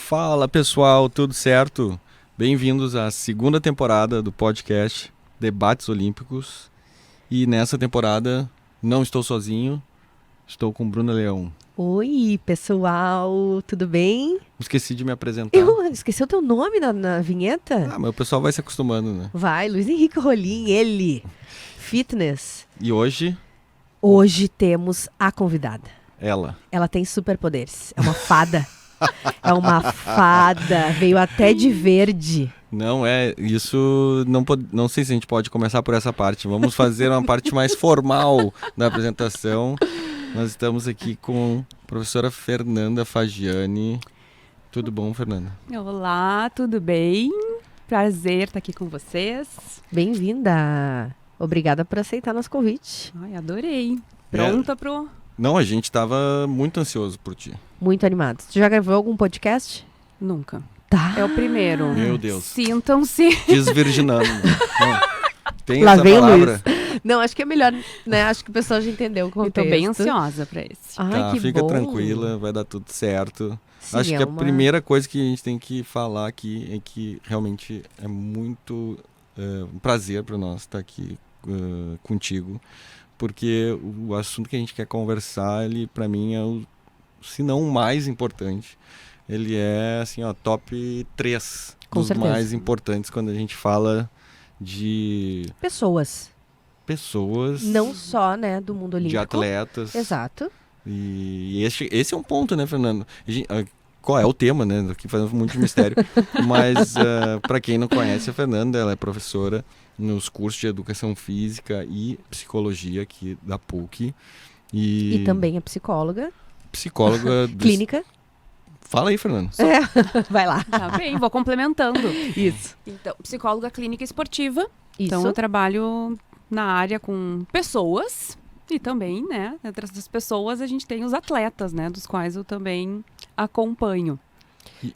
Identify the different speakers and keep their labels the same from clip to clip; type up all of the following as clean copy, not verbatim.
Speaker 1: Fala pessoal, tudo certo? Bem-vindos à segunda temporada do podcast Debates Olímpicos. E nessa temporada não estou sozinho, estou com Bruna Leão.
Speaker 2: Oi, pessoal, tudo bem?
Speaker 1: Esqueci de me apresentar.
Speaker 2: Eu esqueci o teu nome na vinheta?
Speaker 1: Mas o pessoal vai se acostumando, né?
Speaker 2: Vai, Luiz Henrique Rolim, ele, fitness.
Speaker 1: E hoje,
Speaker 2: Hoje temos a convidada.
Speaker 1: ela.
Speaker 2: Ela tem superpoderes, é uma fada. É uma fada, veio até de verde.
Speaker 1: Não é, isso não sei se a gente pode começar por essa parte. Vamos fazer uma parte mais formal da apresentação. Nós estamos aqui com a professora Fernanda Fagiani. Tudo bom, Fernanda?
Speaker 3: Olá, tudo bem? Prazer estar aqui com vocês.
Speaker 2: Bem-vinda. Obrigada por aceitar nosso convite.
Speaker 3: Ai, adorei. Pronta pro...
Speaker 1: Não, a gente estava muito ansioso por ti.
Speaker 2: Muito animados. Tu já gravou algum podcast?
Speaker 3: Nunca.
Speaker 2: Tá.
Speaker 3: É o primeiro.
Speaker 1: Meu Deus.
Speaker 3: Sintam-se.
Speaker 1: Desvirginando. Não, tem
Speaker 2: Lá
Speaker 1: essa
Speaker 2: vem o
Speaker 1: palavra.
Speaker 2: Luiz. Não, acho que é melhor, né? Acho que o pessoal já entendeu o
Speaker 3: Eu
Speaker 2: contexto.
Speaker 3: tô bem ansiosa pra esse.
Speaker 2: Ai,
Speaker 1: Tá,
Speaker 2: que
Speaker 1: fica
Speaker 2: bom.
Speaker 1: tranquila, vai dar tudo certo.
Speaker 2: Sim,
Speaker 1: Acho
Speaker 2: é
Speaker 1: que a
Speaker 2: uma-
Speaker 1: primeira coisa que a gente tem que falar aqui é que realmente é muito um prazer para nós estar aqui contigo, porque o assunto que a gente quer conversar, ele para mim é o, se não o mais importante, ele é assim, ó, top 3
Speaker 2: Com
Speaker 1: dos
Speaker 2: certeza.
Speaker 1: mais importantes quando a gente fala de
Speaker 2: Pessoas.
Speaker 1: pessoas,
Speaker 2: Não só, né, do mundo olímpico.
Speaker 1: de atletas.
Speaker 2: Exato.
Speaker 1: E esse é um ponto, né, Fernando? Qual é o tema, né? Aqui fazendo muito de mistério. Mas, para quem não conhece a Fernanda, ela é professora nos cursos de Educação Física e Psicologia aqui da PUC.
Speaker 2: E também é psicóloga.
Speaker 1: Psicóloga...
Speaker 2: Clínica.
Speaker 1: Fala aí, Fernando.
Speaker 2: É. Vai lá.
Speaker 3: Tá bem, vou complementando.
Speaker 2: Isso.
Speaker 3: Então, psicóloga clínica esportiva.
Speaker 2: Isso.
Speaker 3: Então, eu trabalho na área com pessoas e também, né, entre essas pessoas a gente tem os atletas, né, dos quais eu também acompanho.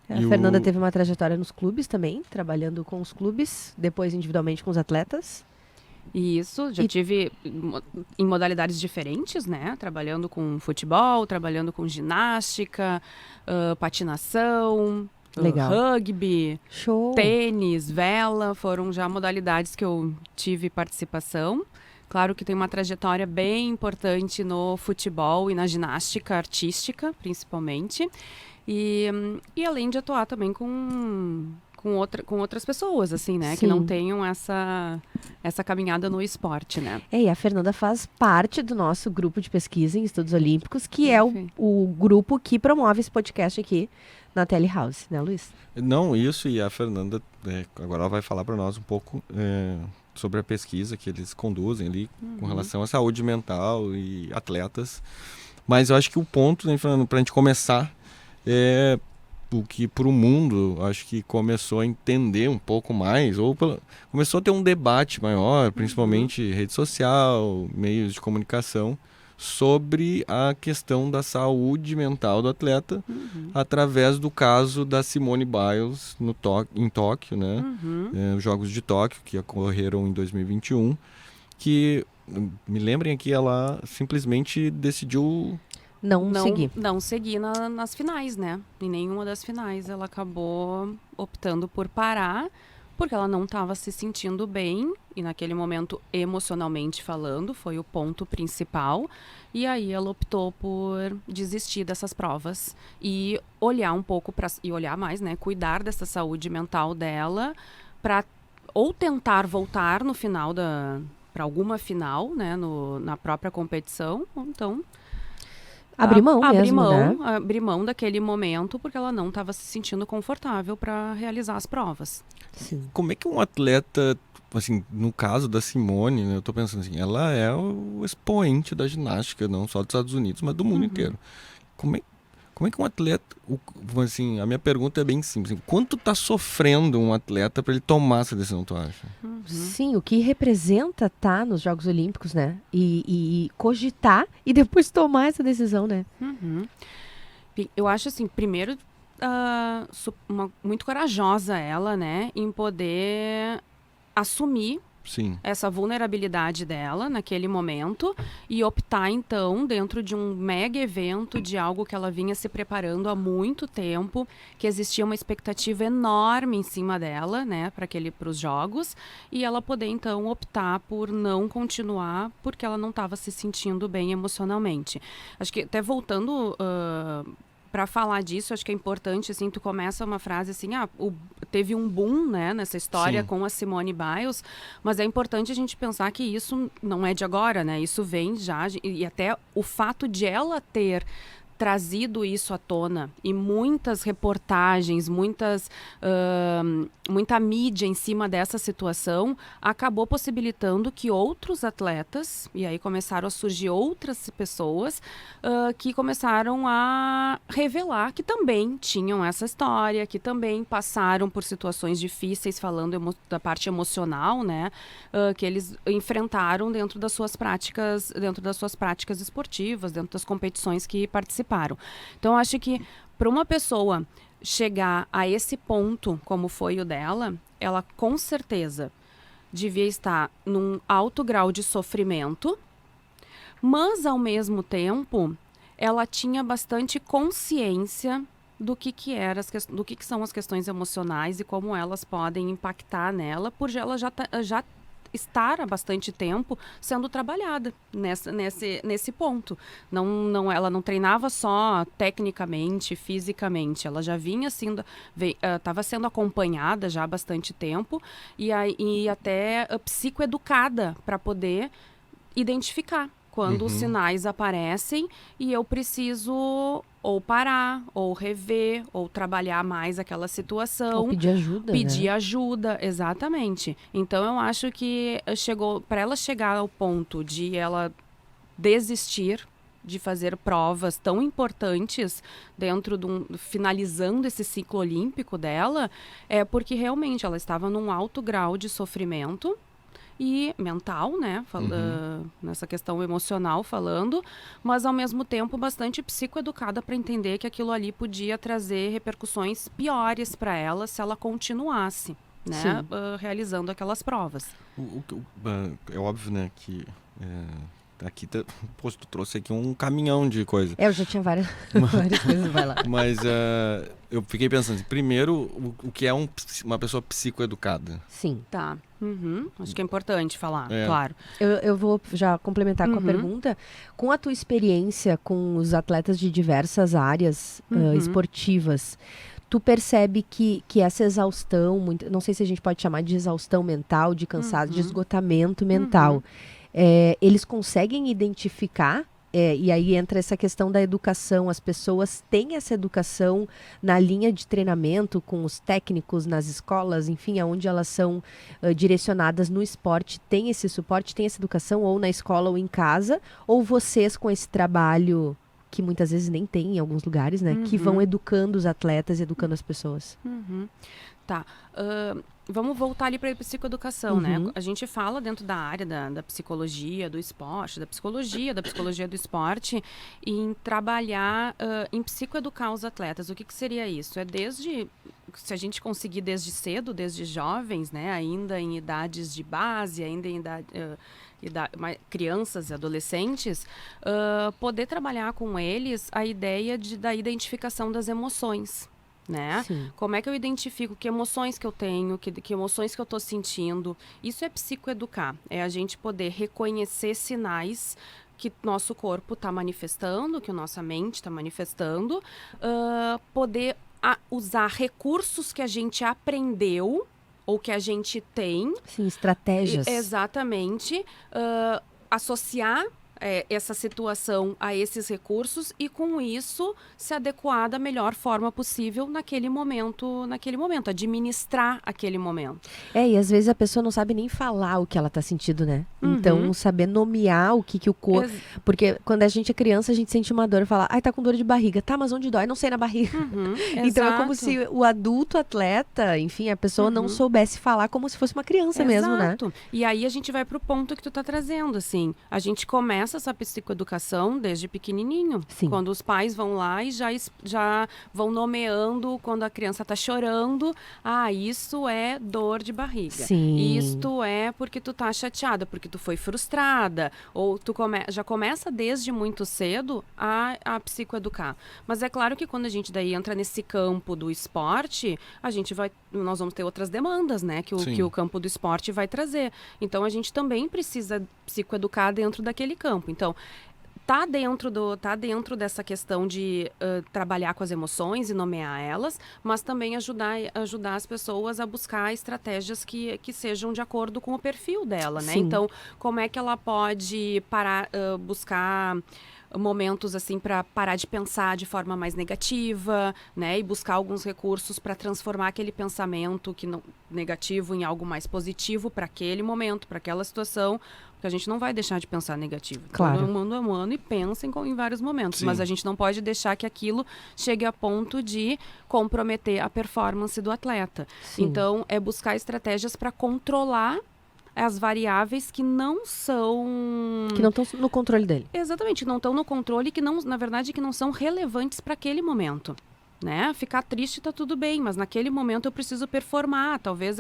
Speaker 2: A Fernanda teve uma trajetória nos clubes também, trabalhando com os clubes, depois individualmente com os atletas.
Speaker 3: E isso, já tive em modalidades diferentes, né? Trabalhando com futebol, trabalhando com ginástica, patinação,
Speaker 2: Legal.
Speaker 3: rugby,
Speaker 2: Show.
Speaker 3: tênis, vela, foram já modalidades que eu tive participação. Claro que tem uma trajetória bem importante no futebol e na ginástica artística, principalmente. E além de atuar também com outras pessoas, assim, né? Que
Speaker 2: Sim.
Speaker 3: não tenham essa caminhada no esporte, né?
Speaker 2: E a Fernanda faz parte do nosso grupo de pesquisa em estudos olímpicos, que é
Speaker 3: Perfeito.
Speaker 2: o grupo que promove esse podcast aqui na Telehouse, né, Luiz?
Speaker 1: Não, isso, e a Fernanda agora ela vai falar para nós um pouco sobre a pesquisa que eles conduzem ali com relação à saúde mental e atletas. Mas eu acho que o ponto, né, Fernanda, para a gente começar, é o que para o mundo, acho que começou a entender um pouco mais, começou a ter um debate maior, principalmente rede social, meios de comunicação, sobre a questão da saúde mental do atleta, através do caso da Simone Biles em Tóquio, né? Os Jogos de Tóquio, que ocorreram em 2021, que, me lembrem aqui, ela simplesmente decidiu...
Speaker 2: Não seguir.
Speaker 3: Não seguir nas finais, né? Em nenhuma das finais ela acabou optando por parar, porque ela não estava se sentindo bem, e naquele momento, emocionalmente falando, foi o ponto principal. E aí ela optou por desistir dessas provas e olhar um pouco e olhar mais, né? Cuidar dessa saúde mental dela para ou tentar voltar no final para alguma final, né? Na própria competição, ou então
Speaker 2: Abrir mão mesmo, né?
Speaker 3: abrir mão daquele momento, porque ela não estava se sentindo confortável para realizar as provas.
Speaker 2: Sim.
Speaker 1: Como é que um atleta, assim, no caso da Simone, né, eu tô pensando assim, ela é o expoente da ginástica, não só dos Estados Unidos, mas do mundo inteiro. Como é que um atleta, assim, a minha pergunta é bem simples, assim, quanto tá sofrendo um atleta para ele tomar essa decisão, tu acha?
Speaker 2: Sim, o que representa estar nos Jogos Olímpicos, né? E cogitar e depois tomar essa decisão, né?
Speaker 3: Eu acho assim, primeiro, muito corajosa ela, né, em poder assumir
Speaker 1: Sim.
Speaker 3: essa vulnerabilidade dela naquele momento e optar, então, dentro de um mega evento, de algo que ela vinha se preparando há muito tempo, que existia uma expectativa enorme em cima dela, né, para os jogos, e ela poder, então, optar por não continuar porque ela não estava se sentindo bem emocionalmente. Acho que, até voltando para falar disso, acho que é importante, assim, tu começa uma frase assim, teve um boom, né, nessa história
Speaker 1: Sim.
Speaker 3: com a Simone Biles, mas é importante a gente pensar que isso não é de agora, né, isso vem já, e até o fato de ela ter trazido isso à tona e muitas reportagens, muita mídia em cima dessa situação acabou possibilitando que outros atletas, e aí começaram a surgir outras pessoas que começaram a revelar que também tinham essa história, que também passaram por situações difíceis, falando da parte emocional, né, que eles enfrentaram dentro das suas práticas esportivas, dentro das competições que participaram. Então, eu acho que para uma pessoa chegar a esse ponto, como foi o dela, ela com certeza devia estar num alto grau de sofrimento, mas, ao mesmo tempo, ela tinha bastante consciência do que são as questões emocionais e como elas podem impactar nela, por ela já estar há bastante tempo sendo trabalhada nesse ponto. Ela não treinava só tecnicamente, fisicamente, ela já vinha estava sendo acompanhada já há bastante tempo e até psicoeducada para poder identificar quando os sinais aparecem e eu preciso ou parar, ou rever, ou trabalhar mais aquela situação.
Speaker 2: Ou pedir ajuda,
Speaker 3: Pedir
Speaker 2: né?
Speaker 3: ajuda, exatamente. Então, eu acho que para ela chegar ao ponto de ela desistir de fazer provas tão importantes finalizando esse ciclo olímpico dela, é porque realmente ela estava num alto grau de sofrimento e mental, né, nessa questão emocional falando, mas ao mesmo tempo bastante psicoeducada para entender que aquilo ali podia trazer repercussões piores para ela se ela continuasse, né, realizando aquelas provas.
Speaker 1: É óbvio, né, que aqui tu trouxe aqui um caminhão de coisa.
Speaker 2: Eu já tinha várias coisas, vai lá.
Speaker 1: Mas eu fiquei pensando, primeiro, o que é uma pessoa psicoeducada?
Speaker 2: Sim.
Speaker 3: Tá. Acho que é importante falar, claro.
Speaker 2: Eu vou já complementar com a pergunta. Com a tua experiência com os atletas de diversas áreas esportivas, tu percebe que essa exaustão, não sei se a gente pode chamar de exaustão mental, de cansaço, de esgotamento mental, eles conseguem identificar, e aí entra essa questão da educação, as pessoas têm essa educação na linha de treinamento com os técnicos nas escolas, enfim, aonde elas são direcionadas no esporte, tem esse suporte, tem essa educação ou na escola ou em casa, ou vocês com esse trabalho que muitas vezes nem tem em alguns lugares, né, que vão educando os atletas, educando as pessoas.
Speaker 3: Tá. Vamos voltar ali para a psicoeducação, né? A gente fala dentro da área da psicologia, do esporte, da psicologia do esporte, em trabalhar em psicoeducar os atletas. O que seria isso? Se a gente conseguir desde cedo, desde jovens, né? Ainda em idades de base, ainda em crianças e adolescentes, poder trabalhar com eles a ideia da identificação das emoções. Né? Como é que eu identifico que emoções que eu tenho, que emoções que eu estou sentindo? Isso é psicoeducar, é a gente poder reconhecer sinais que nosso corpo está manifestando, que nossa mente está manifestando, poder usar recursos que a gente aprendeu ou que a gente tem.
Speaker 2: Sim, estratégias.
Speaker 3: Exatamente. Associar essa situação a esses recursos e com isso se adequar da melhor forma possível naquele momento, administrar aquele momento.
Speaker 2: E às vezes a pessoa não sabe nem falar o que ela tá sentindo, né? Então, saber nomear o que o corpo... Porque quando a gente é criança, a gente sente uma dor e fala, tá com dor de barriga. Tá, mas onde dói? Não sei, na barriga. Então é como se o adulto atleta, enfim, a pessoa não soubesse falar como se fosse uma criança mesmo, né?
Speaker 3: E aí a gente vai pro ponto que tu tá trazendo, assim. A gente começa começa essa psicoeducação desde pequenininho.
Speaker 2: Sim.
Speaker 3: Quando os pais vão lá e já vão nomeando quando a criança está chorando. Ah, isso é dor de barriga.
Speaker 2: Sim.
Speaker 3: Isto é porque tu tá chateada, porque tu foi frustrada. Ou tu já começa desde muito cedo a psicoeducar. Mas é claro que quando a gente daí entra nesse campo do esporte, nós vamos ter outras demandas, né? Que o campo do esporte vai trazer. Então, a gente também precisa psicoeducar dentro daquele campo. Então, tá dentro dessa questão de trabalhar com as emoções e nomear elas, mas também ajudar as pessoas a buscar estratégias que sejam de acordo com o perfil dela, né?
Speaker 2: Sim.
Speaker 3: Então, como é que ela pode buscar momentos assim para parar de pensar de forma mais negativa, né, e buscar alguns recursos para transformar aquele pensamento negativo em algo mais positivo para aquele momento, para aquela situação, porque a gente não vai deixar de pensar negativo.
Speaker 2: Claro.
Speaker 3: Todo mundo é humano e pensa em vários momentos, mas a gente não pode deixar que aquilo chegue a ponto de comprometer a performance do atleta.
Speaker 2: Sim.
Speaker 3: Então, é buscar estratégias para controlar as variáveis que não são...
Speaker 2: Que não estão no controle dele.
Speaker 3: Exatamente, não estão no controle, na verdade, que não são relevantes para aquele momento. Né? Ficar triste tá tudo bem, mas naquele momento eu preciso performar. Talvez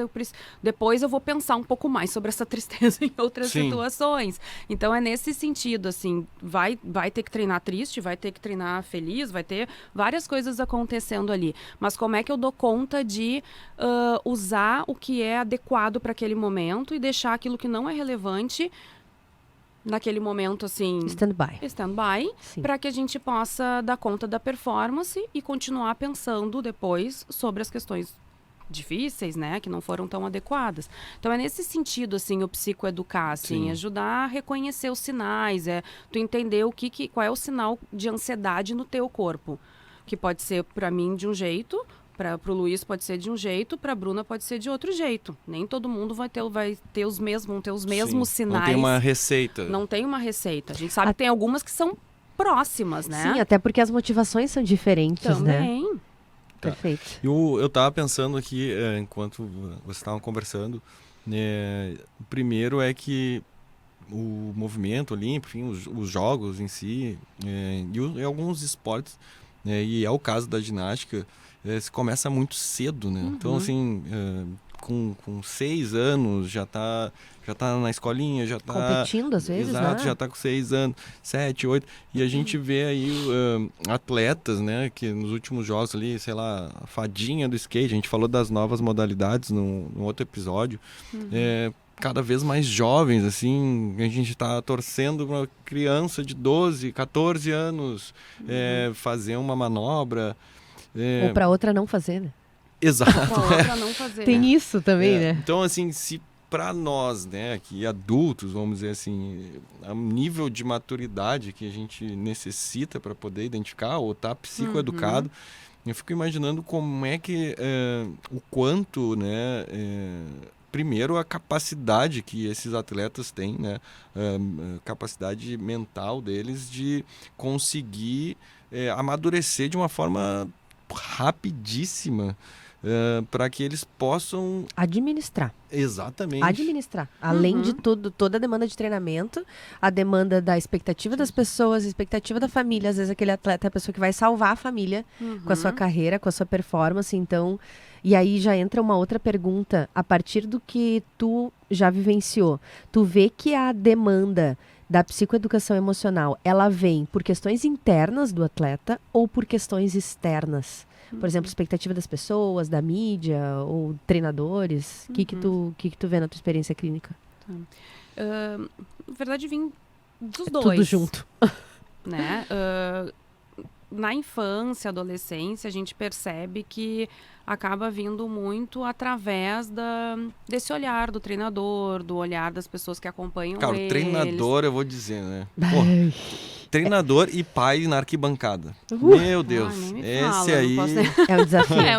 Speaker 3: depois eu vou pensar um pouco mais sobre essa tristeza em outras situações. Então é nesse sentido, assim, vai ter que treinar triste, vai ter que treinar feliz, vai ter várias coisas acontecendo ali. Mas como é que eu dou conta de usar o que é adequado para aquele momento e deixar aquilo que não é relevante naquele momento, assim... Stand-by, para que a gente possa dar conta da performance e continuar pensando depois sobre as questões difíceis, né, que não foram tão adequadas. Então, é nesse sentido, assim, o psicoeducar, assim, ajudar a reconhecer os sinais, tu entender qual é o sinal de ansiedade no teu corpo, que pode ser, para mim, de um jeito... Para o Luiz pode ser de um jeito, para a Bruna pode ser de outro jeito. Nem todo mundo vai ter os mesmos sinais.
Speaker 1: Não tem uma receita.
Speaker 3: Não tem uma receita. A gente sabe que tem algumas que são próximas, né?
Speaker 2: Sim, até porque as motivações são diferentes,
Speaker 3: também.
Speaker 2: Né? Perfeito.
Speaker 1: Eu estava pensando aqui, enquanto vocês estavam conversando, o primeiro é que o movimento olímpico, enfim, os jogos em si, e alguns esportes, e é o caso da ginástica, se começa muito cedo, né? Então, assim, com 6 anos já tá na escolinha, já tá...
Speaker 2: Competindo, às vezes,
Speaker 1: Exato,
Speaker 2: né?
Speaker 1: já tá com 6 anos, 7, 8. E a gente vê aí atletas, né? Que nos últimos jogos ali, sei lá, a fadinha do skate, a gente falou das novas modalidades num outro episódio, cada vez mais jovens, assim, a gente está torcendo para uma criança de 12, 14 anos fazer uma manobra.
Speaker 2: Ou para outra não fazer, né?
Speaker 1: Exato.
Speaker 3: Pra outra não fazer.
Speaker 2: Tem isso também, né?
Speaker 1: Então, assim, se para nós, né, aqui adultos, vamos dizer assim, o nível de maturidade que a gente necessita para poder identificar ou estar psicoeducado, eu fico imaginando como é que, o quanto, né, primeiro a capacidade que esses atletas têm, né, a capacidade mental deles de conseguir amadurecer de uma forma rapidíssima, para que eles possam
Speaker 2: administrar.
Speaker 1: Exatamente.
Speaker 2: Administrar. Além de tudo, toda a demanda de treinamento, a demanda da expectativa das pessoas, a expectativa da família. Às vezes aquele atleta é a pessoa que vai salvar a família com a sua carreira, com a sua performance. Então, e aí já entra uma outra pergunta. A partir do que tu já vivenciou, tu vê que a demanda da psicoeducação emocional, ela vem por questões internas do atleta ou por questões externas? Por exemplo, expectativa das pessoas, da mídia ou treinadores. O que tu vê na tua experiência clínica?
Speaker 3: Na verdade, vim dos dois.
Speaker 2: Tudo junto.
Speaker 3: Né? Na infância, adolescência, a gente percebe que acaba vindo muito através desse olhar do treinador, do olhar das pessoas que acompanham eles.
Speaker 1: Cara, o treinador, eu vou dizer, né? Treinador e pai na arquibancada. Meu Deus,
Speaker 3: nem me
Speaker 1: esse
Speaker 3: fala,
Speaker 1: aí...
Speaker 2: É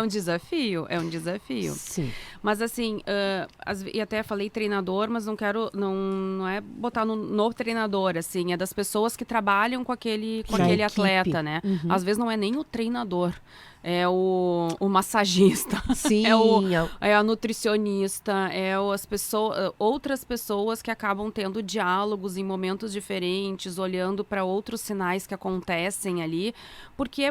Speaker 2: um desafio.
Speaker 3: É um desafio.
Speaker 2: Sim.
Speaker 3: Mas assim, e até falei treinador, mas não quero, não é botar no treinador, assim, é das pessoas que trabalham com aquele atleta, né? Às vezes não é nem o treinador, é o massagista,
Speaker 2: Sim,
Speaker 3: é a nutricionista, outras pessoas que acabam tendo diálogos em momentos diferentes, olhando para outros sinais que acontecem ali, porque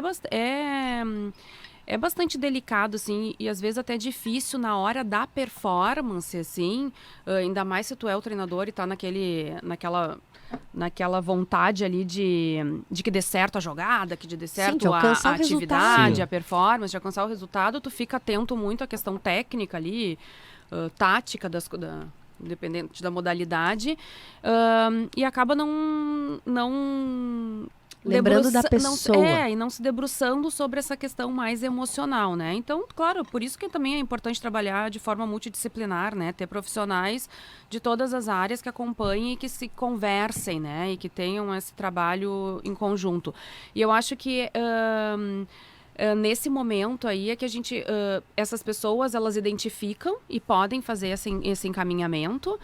Speaker 3: é bastante delicado, assim, e às vezes até difícil na hora da performance, assim, ainda mais se tu é o treinador e tá naquela vontade ali de que dê certo a jogada, que dê certo a atividade, a performance, de alcançar o resultado, tu fica atento muito à questão técnica ali, tática dependente da modalidade, e acaba não
Speaker 2: lembrando da pessoa.
Speaker 3: E não se debruçando sobre essa questão mais emocional, né? Então, claro, por isso que também é importante trabalhar de forma multidisciplinar, né? Ter profissionais de todas as áreas que acompanhem e que se conversem, né? E que tenham esse trabalho em conjunto. E eu acho que nesse momento aí é que essas pessoas, elas identificam e podem fazer esse encaminhamento.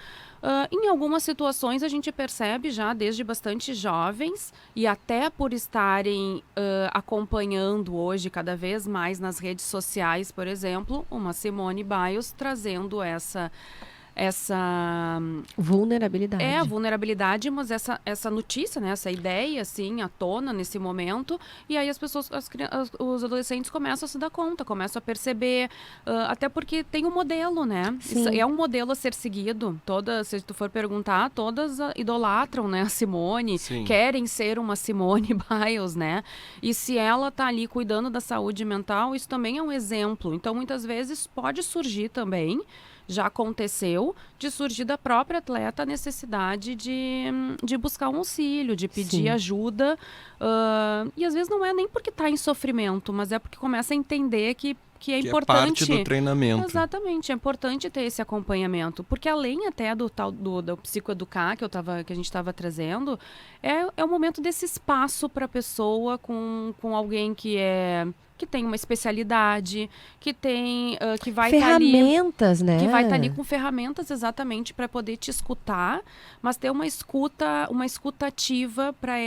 Speaker 3: Em algumas situações a gente percebe já desde bastante jovens e até por estarem acompanhando hoje cada vez mais nas redes sociais, por exemplo, uma Simone Biles trazendo essa
Speaker 2: vulnerabilidade.
Speaker 3: A vulnerabilidade, mas essa notícia, né, essa ideia, assim, à tona nesse momento, e aí as pessoas, os adolescentes começam a se dar conta, começam a perceber, até porque tem um modelo, né? Isso é um modelo a ser seguido. Se tu for perguntar, todas idolatram, né, a Simone, querem ser uma Simone Biles, né? E se ela tá ali cuidando da saúde mental, isso também é um exemplo. Então, muitas vezes pode surgir também, já aconteceu, de surgir da própria atleta a necessidade de buscar um auxílio, de pedir ajuda. E às vezes não é nem porque está em sofrimento, mas é porque começa a entender que é importante.
Speaker 1: É parte do treinamento.
Speaker 3: Exatamente, é importante ter esse acompanhamento. Porque além até do psicoeducar que a gente estava trazendo, é o momento desse espaço para a pessoa com alguém que tem uma especialidade, que vai estar ali...
Speaker 2: Ferramentas, né?
Speaker 3: Que vai estar ali com ferramentas exatamente para poder te escutar, mas ter uma escuta ativa para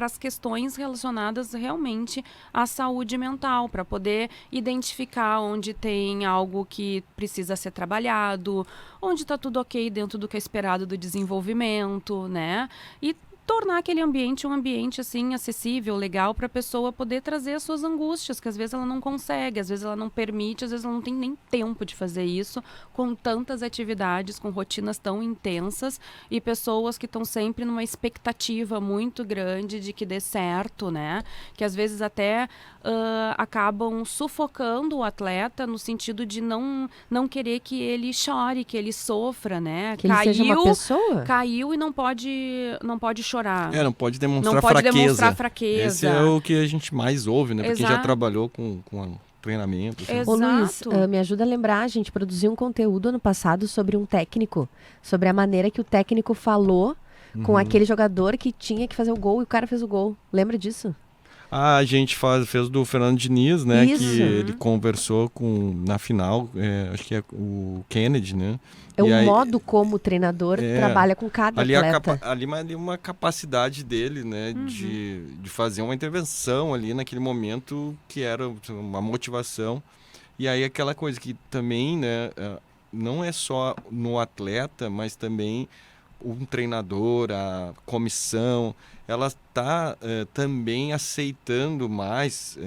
Speaker 3: as questões relacionadas realmente à saúde mental, para poder identificar onde tem algo que precisa ser trabalhado, onde está tudo ok dentro do que é esperado do desenvolvimento, né? E tornar aquele ambiente um ambiente assim acessível, legal, para a pessoa poder trazer as suas angústias, que às vezes ela não consegue, às vezes ela não permite, às vezes ela não tem nem tempo de fazer isso, com tantas atividades, com rotinas tão intensas e pessoas que estão sempre numa expectativa muito grande de que dê certo, né? Que às vezes até acabam sufocando o atleta no sentido de não querer que ele chore, que ele sofra, né?
Speaker 2: Que ele seja uma pessoa?
Speaker 3: Caiu e não pode chorar.
Speaker 1: Não pode demonstrar
Speaker 3: não
Speaker 1: fraqueza.
Speaker 3: Pode demonstrar fraqueza.
Speaker 1: Esse é o que a gente mais ouve, né? Pra quem já trabalhou com treinamento. Assim.
Speaker 2: Ô Luiz, me ajuda a lembrar, a gente produziu um conteúdo ano passado sobre um técnico, sobre a maneira que o técnico falou com aquele jogador que tinha que fazer o gol e o cara fez o gol. Lembra disso?
Speaker 1: A gente fez do Fernando Diniz, né?
Speaker 2: Isso.
Speaker 1: Que ele conversou na final, acho que é o Kennedy, né?
Speaker 2: Modo como o treinador trabalha com cada atleta.
Speaker 1: Ali uma capacidade dele, né? De fazer uma intervenção ali naquele momento que era uma motivação. E aí aquela coisa que também, né? Não é só no atleta, mas também um treinador, a comissão, ela está também aceitando mais,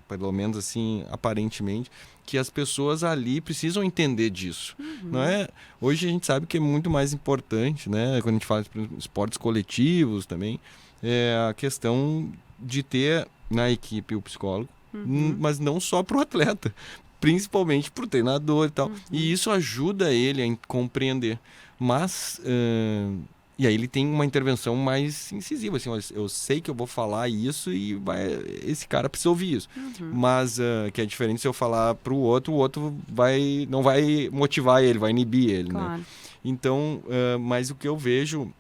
Speaker 1: pelo menos assim, aparentemente, que as pessoas ali precisam entender disso. Não é? Hoje a gente sabe que é muito mais importante, né? Quando a gente fala de esportes coletivos também, a questão de ter na equipe o psicólogo, mas não só para o atleta, principalmente para o treinador e tal. E isso ajuda ele a compreender. Mas, e aí ele tem uma intervenção mais incisiva, assim, eu sei que eu vou falar isso e esse cara precisa ouvir isso. Mas, que é diferente se eu falar pro outro, o outro não vai motivar ele, vai inibir ele,
Speaker 3: claro.
Speaker 1: né? Então, mas o que eu vejo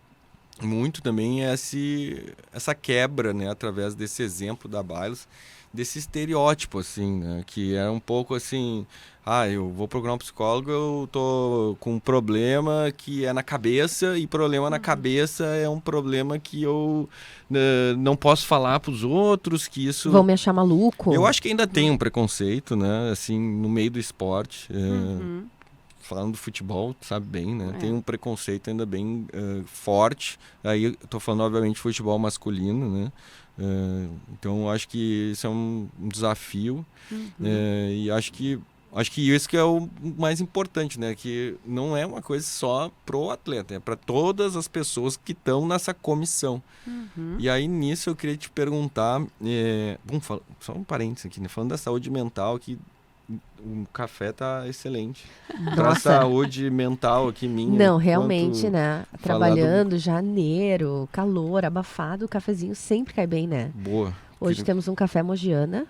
Speaker 1: muito também essa quebra, né, através desse exemplo da Bailos, desse estereótipo, assim, né, que é um pouco assim, eu vou procurar um psicólogo, eu tô com um problema que é na cabeça, e problema na cabeça é um problema que eu não posso falar pros outros, que isso...
Speaker 2: Vão me achar maluco?
Speaker 1: Eu acho que ainda tem um preconceito, né, assim, no meio do esporte, falando do futebol, sabe bem, né? Tem um preconceito ainda bem forte. Aí eu tô falando, obviamente, futebol masculino, né? Então, eu acho que isso é um desafio. E acho que isso que é o mais importante, né? Que não é uma coisa só pro atleta, é para todas as pessoas que estão nessa comissão. E aí, nisso, eu queria te perguntar... só um parênteses aqui, né? Falando da saúde mental, que o café tá excelente. Pra saúde mental aqui minha.
Speaker 2: Não, realmente, né? Trabalhando, janeiro, calor, abafado, o cafezinho sempre cai bem, né?
Speaker 1: Boa.
Speaker 2: Hoje temos um café Mogiana.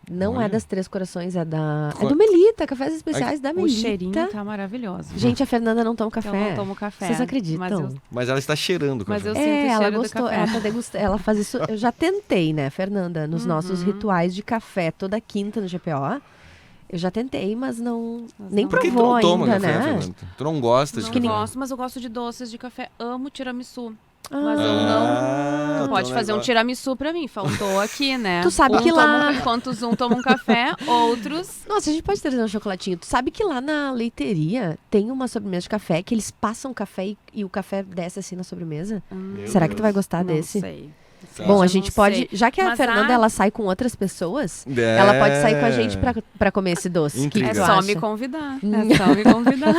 Speaker 2: Não é das Três Corações, é do Melita, cafés especiais da Melita.
Speaker 3: O cheirinho tá maravilhoso.
Speaker 2: Gente, a Fernanda não toma café.
Speaker 3: Eu não tomo café.
Speaker 2: Vocês acreditam?
Speaker 1: Mas ela está cheirando o café.
Speaker 3: Mas eu sinto o
Speaker 2: ela
Speaker 3: cheiro
Speaker 2: gostou,
Speaker 3: do café.
Speaker 2: ela tá degustando, ela faz isso. Eu já tentei, né, Fernanda, nos nossos rituais de café toda quinta no GPO. Eu já tentei, mas nem
Speaker 1: Por que tu
Speaker 2: provou
Speaker 1: não toma
Speaker 2: ainda,
Speaker 1: café,
Speaker 2: né?
Speaker 1: Fernanda? Tu não gosta de
Speaker 3: Não
Speaker 1: café?
Speaker 3: gosto, mas eu gosto de doces de café. Amo tiramisu. Mas eu não... Pode fazer um tiramisu pra mim. Faltou aqui, né?
Speaker 2: Tu sabe que lá...
Speaker 3: Enquanto um toma um café, outros...
Speaker 2: Nossa, a gente pode trazer um chocolatinho. Tu sabe que lá na leiteria tem uma sobremesa de café que eles passam o café e o café desce assim na sobremesa? Será que tu vai gostar desse?
Speaker 3: Não sei.
Speaker 2: Bom, a gente pode...
Speaker 3: sei.
Speaker 2: Já que a
Speaker 3: Mas
Speaker 2: Fernanda, ela sai com outras pessoas, ela pode sair com a gente pra comer esse doce. Que
Speaker 1: Incrível.
Speaker 2: tu
Speaker 3: É só
Speaker 2: acha?
Speaker 3: me convidar. É só me convidar.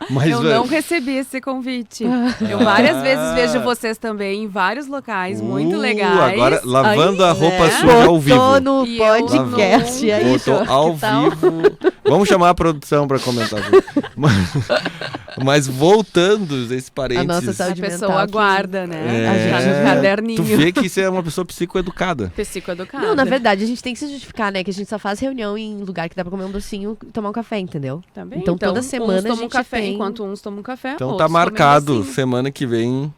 Speaker 1: Mas,
Speaker 3: Eu não recebi esse convite. Eu várias vezes vejo vocês também em vários locais muito legais.
Speaker 1: Agora, lavando a roupa
Speaker 3: né?
Speaker 1: suja ao vivo.
Speaker 2: Botou no
Speaker 3: E
Speaker 2: podcast.
Speaker 3: eu
Speaker 2: Aí,
Speaker 1: Botou
Speaker 2: que
Speaker 1: ao
Speaker 2: tal?
Speaker 1: vivo. Vamos chamar a produção para comentar. Mas voltando esse
Speaker 2: A
Speaker 1: parênteses...
Speaker 2: nossa
Speaker 3: A
Speaker 2: saúde mental
Speaker 3: pessoa
Speaker 2: aqui.
Speaker 3: aguarda, né?
Speaker 2: A gente
Speaker 3: Tá no caderninho.
Speaker 1: Tu vê que você é uma pessoa psicoeducada.
Speaker 3: Psicoeducada.
Speaker 2: Não, na verdade, a gente tem que se justificar, né? Que a gente só faz reunião em lugar que dá pra comer um docinho e tomar um café, entendeu?
Speaker 3: Também.
Speaker 2: Então, toda semana
Speaker 3: uns tomam
Speaker 2: a gente
Speaker 3: café
Speaker 2: tem...
Speaker 3: enquanto uns tomam café,
Speaker 1: Então
Speaker 3: outros
Speaker 1: tá marcado,
Speaker 3: comem docinho.
Speaker 1: semana que vem.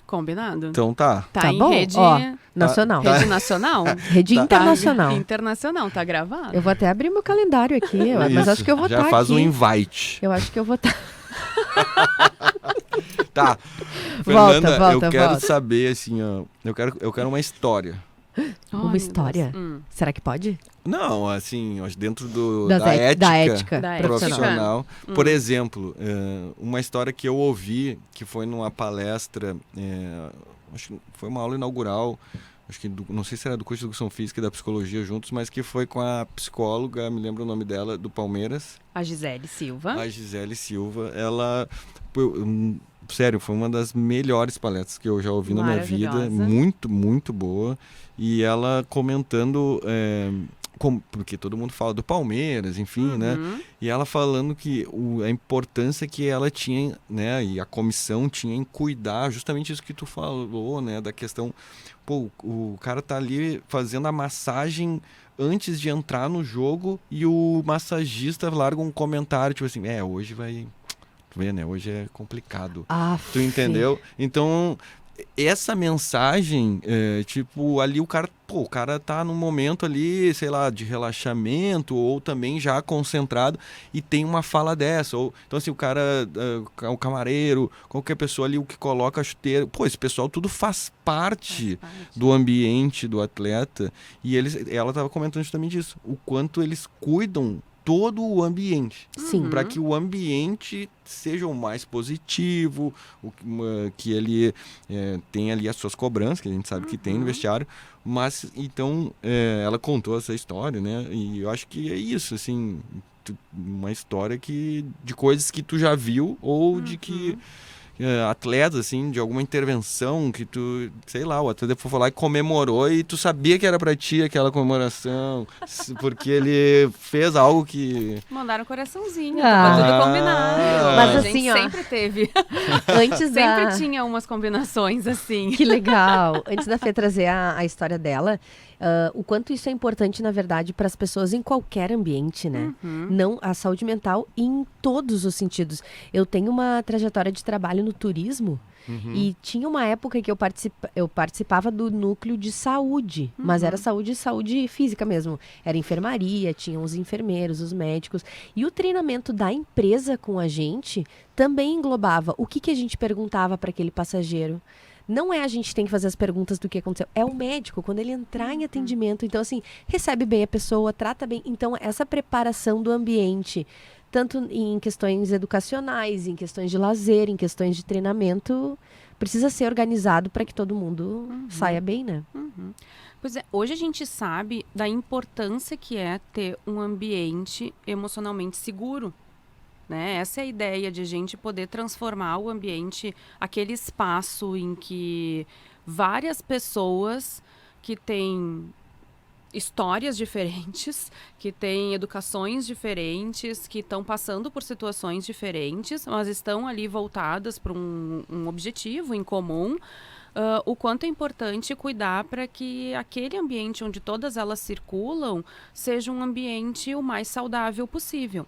Speaker 3: Combinado.
Speaker 1: Então tá.
Speaker 3: Tá em
Speaker 2: bom?
Speaker 3: rede...
Speaker 2: Ó, nacional.
Speaker 3: Rede nacional?
Speaker 2: Rede internacional.
Speaker 3: Internacional, tá gravado.
Speaker 2: Eu vou até abrir meu calendário aqui, mas
Speaker 1: Isso,
Speaker 2: acho que eu vou estar
Speaker 1: já faz
Speaker 2: aqui.
Speaker 1: um invite.
Speaker 2: Eu acho que eu vou estar...
Speaker 1: Tá. Fernanda,
Speaker 2: volta,
Speaker 1: eu quero
Speaker 2: volta.
Speaker 1: saber, assim, ó. Eu quero uma história.
Speaker 2: Uma história?
Speaker 3: Deus.
Speaker 2: Será que pode?
Speaker 1: Não, assim, ó, dentro
Speaker 2: Da
Speaker 1: da
Speaker 2: ética
Speaker 3: Da
Speaker 1: profissional. Por exemplo, uma história que eu ouvi, que foi numa palestra, acho que foi uma aula inaugural, acho que não sei se era do curso de Educação Física e da Psicologia juntos, mas que foi com a psicóloga, me lembro o nome dela, do Palmeiras.
Speaker 3: A Gisele Silva.
Speaker 1: A Gisele Silva, ela... Sério, foi uma das melhores palestras que eu já ouvi na minha vida.
Speaker 3: Maravilhosa.
Speaker 1: Muito, muito boa. E ela comentando... porque todo mundo fala do Palmeiras, enfim, né? E ela falando que a importância que ela tinha, né? E a comissão tinha em cuidar, justamente isso que tu falou, né? Da questão... Pô, o cara tá ali fazendo a massagem antes de entrar no jogo e o massagista larga um comentário, tipo assim, hoje vai... Tu vê, né? Hoje é complicado. Tu entendeu? Então, essa mensagem, tipo, ali o cara tá num momento ali, sei lá, de relaxamento ou também já concentrado e tem uma fala dessa. Então, assim, o cara, o camareiro, qualquer pessoa ali, o que coloca a chuteira. Pô, esse pessoal tudo faz parte do ambiente do atleta. E ela tava comentando justamente isso. O quanto eles cuidam todo o ambiente.
Speaker 2: Sim.
Speaker 1: Para que o ambiente seja o mais positivo, que ele tenha ali as suas cobranças, que a gente sabe que tem no vestiário, mas então ela contou essa história, né? E eu acho que é isso, assim, uma história de coisas que tu já viu ou de que atletas, assim, de alguma intervenção que tu, sei lá, o atleta foi lá e comemorou e tu sabia que era pra ti aquela comemoração, porque ele fez algo que...
Speaker 3: Mandaram um coraçãozinho, tava tudo combinado.
Speaker 2: Mas
Speaker 3: A
Speaker 2: assim,
Speaker 3: gente
Speaker 2: ó,
Speaker 3: sempre teve.
Speaker 2: Antes
Speaker 3: Sempre tinha umas combinações assim.
Speaker 2: Que legal. Antes da Fê trazer a história dela, o quanto isso é importante, na verdade, para as pessoas em qualquer ambiente, né? Não, a saúde mental em todos os sentidos. Eu tenho uma trajetória de trabalho no no turismo. E tinha uma época que eu participava do núcleo de saúde, mas era saúde física mesmo. Era enfermaria, tinham os enfermeiros, os médicos. E o treinamento da empresa com a gente também englobava o que a gente perguntava para aquele passageiro. Não é a gente tem que fazer as perguntas do que aconteceu, é o médico, quando ele entrar em atendimento. Então, assim, recebe bem a pessoa, trata bem. Então, essa preparação do ambiente, tanto em questões educacionais, em questões de lazer, em questões de treinamento, precisa ser organizado para que todo mundo saia bem, né?
Speaker 3: Pois é, hoje a gente sabe da importância que é ter um ambiente emocionalmente seguro. Né? Essa é a ideia de a gente poder transformar o ambiente, aquele espaço em que várias pessoas que têm histórias diferentes, que têm educações diferentes, que estão passando por situações diferentes, mas estão ali voltadas para um objetivo em comum. O quanto é importante cuidar para que aquele ambiente onde todas elas circulam seja um ambiente o mais saudável possível.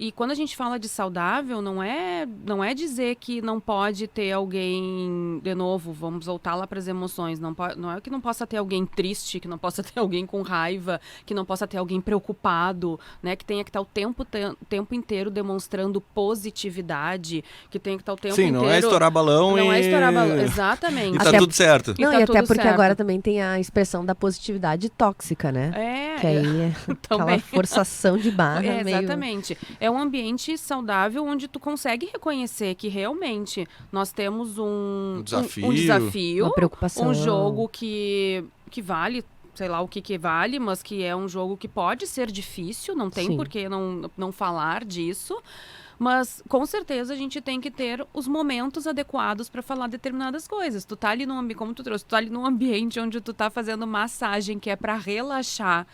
Speaker 3: E quando a gente fala de saudável, não é dizer que não pode ter alguém, de novo, vamos voltar lá para as emoções, não é que não possa ter alguém triste, que não possa ter alguém com raiva, que não possa ter alguém preocupado, né? Que tenha que estar o tempo inteiro demonstrando positividade, que tenha que estar o tempo inteiro...
Speaker 1: Sim, não é estourar balão
Speaker 3: Não é estourar balão, exatamente.
Speaker 1: E tá tudo certo.
Speaker 2: Não,
Speaker 3: tá
Speaker 2: e até
Speaker 3: tudo
Speaker 2: porque
Speaker 3: certo.
Speaker 2: agora também tem a expressão da positividade tóxica, né? Que aí é aquela forçação de barra meio...
Speaker 3: Exatamente. É um ambiente saudável onde tu consegue reconhecer que realmente nós temos um desafio,
Speaker 2: uma preocupação,
Speaker 3: um jogo que vale, sei lá o que vale, mas que é um jogo que pode ser difícil, não tem por que não falar disso. Mas, com certeza, a gente tem que ter os momentos adequados para falar determinadas coisas. Tu tá ali num ambiente, como tu trouxe, tu tá ali num ambiente onde tu tá fazendo massagem, que é para relaxar,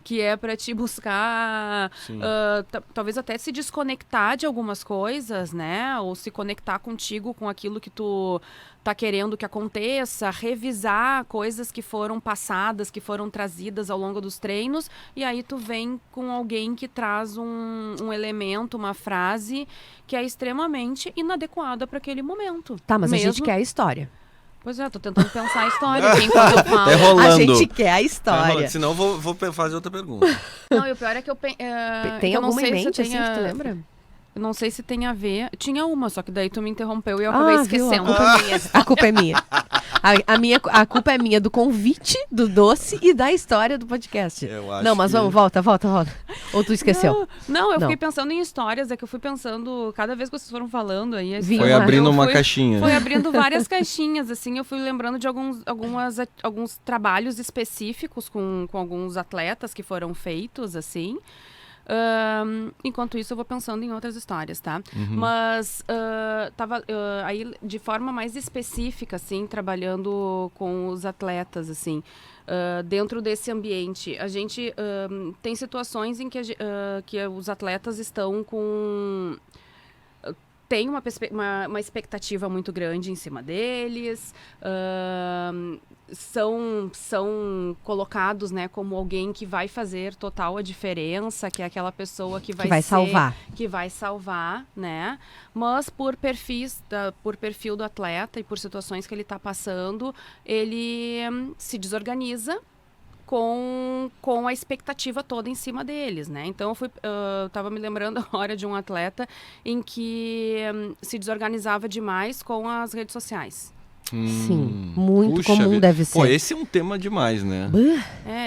Speaker 3: que é para te buscar, talvez até se desconectar de algumas coisas, né? Ou se conectar contigo, com aquilo que tu tá querendo que aconteça, revisar coisas que foram passadas, que foram trazidas ao longo dos treinos, e aí tu vem com alguém que traz um elemento, uma frase que é extremamente inadequada para aquele momento.
Speaker 2: Tá, mas a gente quer a história.
Speaker 3: Pois é, tô tentando pensar a história aqui enquanto eu falo.
Speaker 1: É rolando.
Speaker 2: A gente quer a história.
Speaker 1: Senão vou fazer outra pergunta.
Speaker 3: Não, e o pior é que
Speaker 2: tem
Speaker 3: eu não
Speaker 2: alguma
Speaker 3: sei
Speaker 2: em mente,
Speaker 3: se
Speaker 2: assim, que tu lembra?
Speaker 3: Eu não sei se tem a ver. Tinha uma, só que daí tu me interrompeu e eu acabei esquecendo.
Speaker 2: A culpa é minha. A culpa é minha do convite, do doce e da história do podcast. Não, mas vamos, volta. Ou tu esqueceu?
Speaker 3: Não, eu fiquei pensando em histórias, é que eu fui pensando, cada vez que vocês foram falando aí...
Speaker 1: Foi abrindo uma caixinha.
Speaker 3: Foi abrindo várias caixinhas, assim, eu fui lembrando de alguns trabalhos específicos com alguns atletas que foram feitos, assim. Enquanto isso, eu vou pensando em outras histórias, tá? Mas tava aí de forma mais específica, assim, trabalhando com os atletas, assim, dentro desse ambiente. A gente tem situações em que os atletas estão com... Tem uma expectativa muito grande em cima deles, são colocados, né, como alguém que vai fazer total a diferença, que é aquela pessoa que vai
Speaker 2: salvar.
Speaker 3: Que vai salvar, né? Mas por perfil do atleta e por situações que ele está passando, ele se desorganiza com a expectativa toda em cima deles, né? Então, eu estava me lembrando agora de um atleta em que se desorganizava demais com as redes sociais.
Speaker 2: Sim, muito comum deve ser.
Speaker 1: Pô, esse é um tema demais, né?